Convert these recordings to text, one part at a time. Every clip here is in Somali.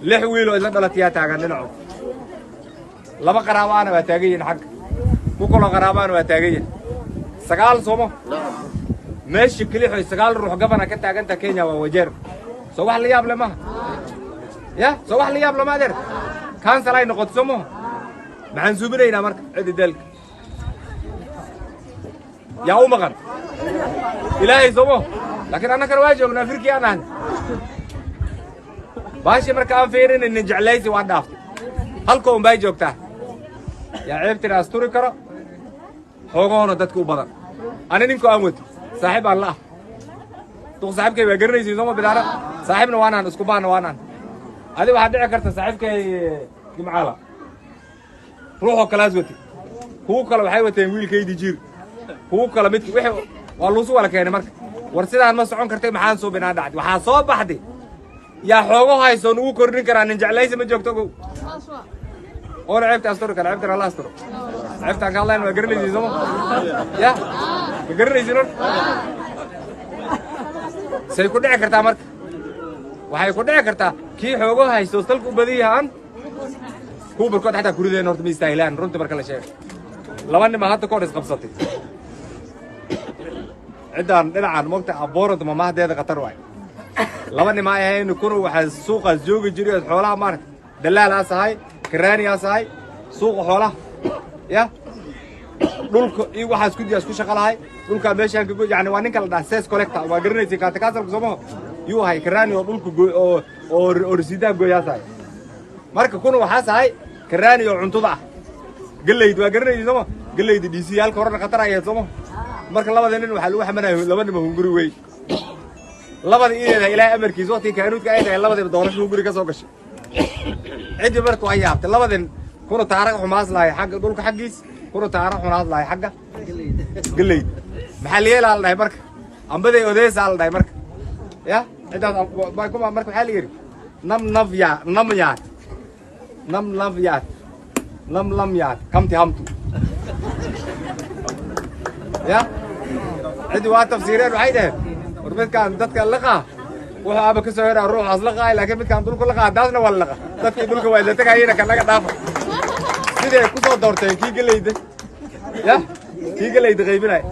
لحويلو إذا دلتيات عن نعم لما قرابان واتاجين حق وكل قرابان واتاجين سقال صومه ماشي كليحو سقال روح قبنا كنت أنت كينيا ووجر صباح لي قبل ما يا صباح لي قبل ما درت كان سلاي نقط صومه مع زبرينا مرك عد دلك يا أمغن إلهي صومه لكن أنا كرواجه من أفريقيا أنا باشي مركان فيرين إن جعليسي واحد دافت هلكم باي جوكتا يا عيبتي أستوري كرا حوغونا دتكو بدر أنا نينكو أموت صاحب الله تو صاحبك بيقرني زي زوما بدارة صاحبنا وانا نسكوبان وانا هذه واحد عكرت صاحبك جمعاله روحه كلازوتي هو كلا waxay wateen wiilkaydi jir هو kala mid wixii waa luusu wala keenay marka war sidaan ma socon kartay maxaan soo binaa dhacday waxa soo baxday yaa xoogo hayso uu kordhin karaa nin jeclaysi ma joogto oo ceebta asturo kala ceebta Allah asturo ceebta ka Allah ma garanaysi somo ya ma garanaysi non say ku dhici kartaa marka waxay ku dhici kartaa kii xoogo hayso salku badiyahan هو بركض حتى كوريدي نورت ميستاهلان رنت بركلا شيء لواني ما هات كورس قبصتي عدان دلعان موقت أبورد ما هذا قطر واي لواني ما هي نكونوا واحد سوق الزوج جري حولها مارك دلال أسهاي كراني أسهاي سوق حولها يا دولك إيه واحد سكودي أسكو شغال هاي دولك ماشي يعني وانين كلا دسيس كولكتا وقرني تي كاتكاسر كسمه يو هاي كراني ودولك أو رسيدا جوياساي marka kuna waxa sahay karaani oo cuntada ah galeyd waa garanayay soo galeyd DCL korona qatar ay soo marka labada nin waxa lagu xamanayo labada ma hunguri way labada iideeda ilaa amarkiisa waqti kaanuudka ay tahay labada doorasho hunguri ka soo gashay cidi markuu ay yaabtay labadan kuna taariikh xumaas lahay xagga dhulka xaqiis kuna taariikh xumaas lahay xagga galeyd maxaa leeyahay lahay marka ambaday odeys al lahay marka ya cida kuma marka waxa la yiri nam yaad نم لم يات كم تهمتو يا عندي واحد تفسيرين وحيدة وربيت كان دتك اللقاء وها أبى كسر أروح أصلقاء لكن بيت كان دول كل لقاء داسنا ولا لقاء دتك دول كوايد دتك هينا كان لقاء دافع كده كسر دورتين كي قليده يا كي قليده غيبنا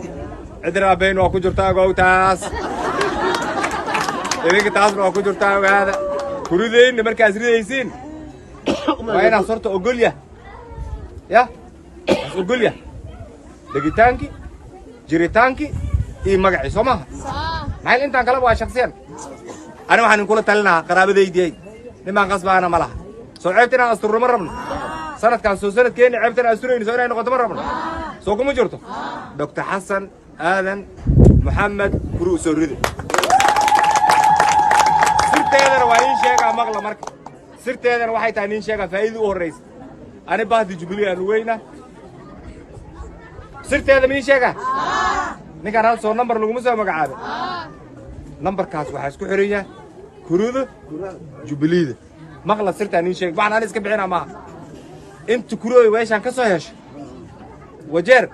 عندنا بين وأكو جرتاع وتاس إذا كتاس وأكو جرتاع وهذا كرودين مركز رئيسين وأنا صرت أقوليا يا أقوليا دقيتانكي جريتانكي إيه مقعي سماها ما هي أنت كلامها شخصيا أنا ما حنقول تلنا قرابة دي لما غصب أنا ملها سوعتنا أسطور مرة من سنة كان سنة كين عبتنا أسطورين سوينا نقطة مرة من سوكم جرته دكتور حسن آذن محمد كروس الردي صرت هذا وين شيء مغلى مركب صرت هذا واحد تاني شيء فايد ورئيس أنا بعد جبلي أروينا صرت هذا مين شيء نكان هذا صور نمبر لقوم سوا مقعدة نمبر كاس واحد سكو حرية كرودة جبلي ده مغلى صرت تاني شيء بعد أنا إسكب عنا ما أنت كرودة وإيش عن كسوهش وجر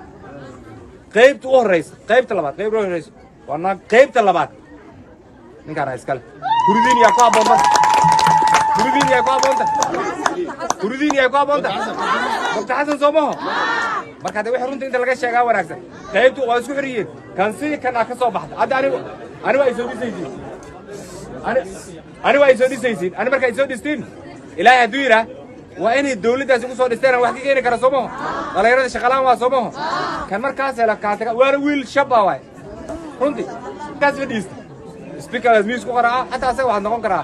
قيبت ورئيس قيبت طلبات قيبت ورئيس وأنا قيبت طلبات نكان إسكال كرودين يا كابون كرودين يا كابون كرودين يا كابون دكتور حسن سومه marka de wixii runtii inta laga sheegaa wanaagsan qaybtu waa isku xiriyeen kan si kana ka soo baxda hadda ani waa isoo dhisaysiin ani waa isoo dhisaysiin ani marka isoo dhistiin ilaahay haduu yira waa inay dawladdaas ugu soo dhisteen wax ka keeni kara soomo dhalinyarada shaqalaan waa soomo kan markaas la kaataga waa wiil shaba waay runtii kaas fadhiista speaker miis ku qaraa hatta asaga waxa noqon karaa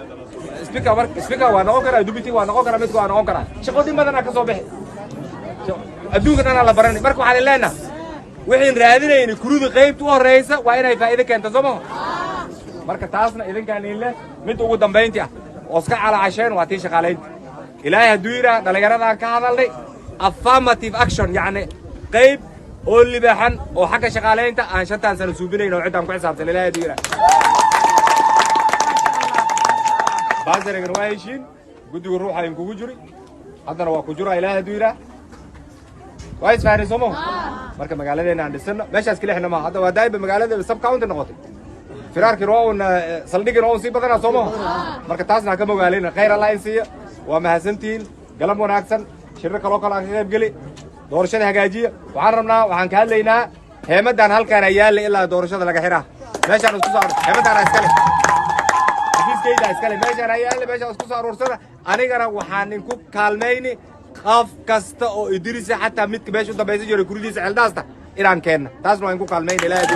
speaker waa noqon karaa dubiti waa noqon karaa mid waa noqon karaa shaqadii badan ka soo bixi adduunka ana la baranay marka waxa leena wixii raadinayna kuruuda qaybta u horeysa waa inay faa'iido keento somo marka taasna idinkaan ilaa mid ugu dambeyntii ah oo iska calaasheen waa tii shaqaaleynta ilaahay haduu yira dhalinyarada ka hadalnay affirmative action yani qayb oo libaxan oo xagga shaqaaleynta aan shantaan sano suubinayno cid aan ku xisaabtan ilaahay haduu yira baasarigan waa heshiin gudiga ruuxa in kugu jiri haddana waa ku jira ilaahay haduu yira وايد فارس سمو مركب مقالة أنا عند السنة ماشي أسكيل إحنا ما هذا ودايب مقالة سب كاونت نقطة firaarkii roon saldhigii roon sii badana soomo marka taasna ka mogaalina khayr Allah insiya waa mahadsantiin galab wanaagsan shirka kala kala ka qayb gali doorashada hagaajiya waxaan rabnaa waxaan ka hadlaynaa heemadan halkaan ayaal ilaa doorashada laga xiraa meeshaan isku saar heemadan iskale xafiiskayda iskale meeshaan ayaal meeshaan isku saaruursada anigana waxaan inku kaalmayni qaf kasta oo idrisa xataa midka meesha u dambaysan jiray kuridiisa xildaasta inaan keenna taasna waan ku kaalmayni ilaahay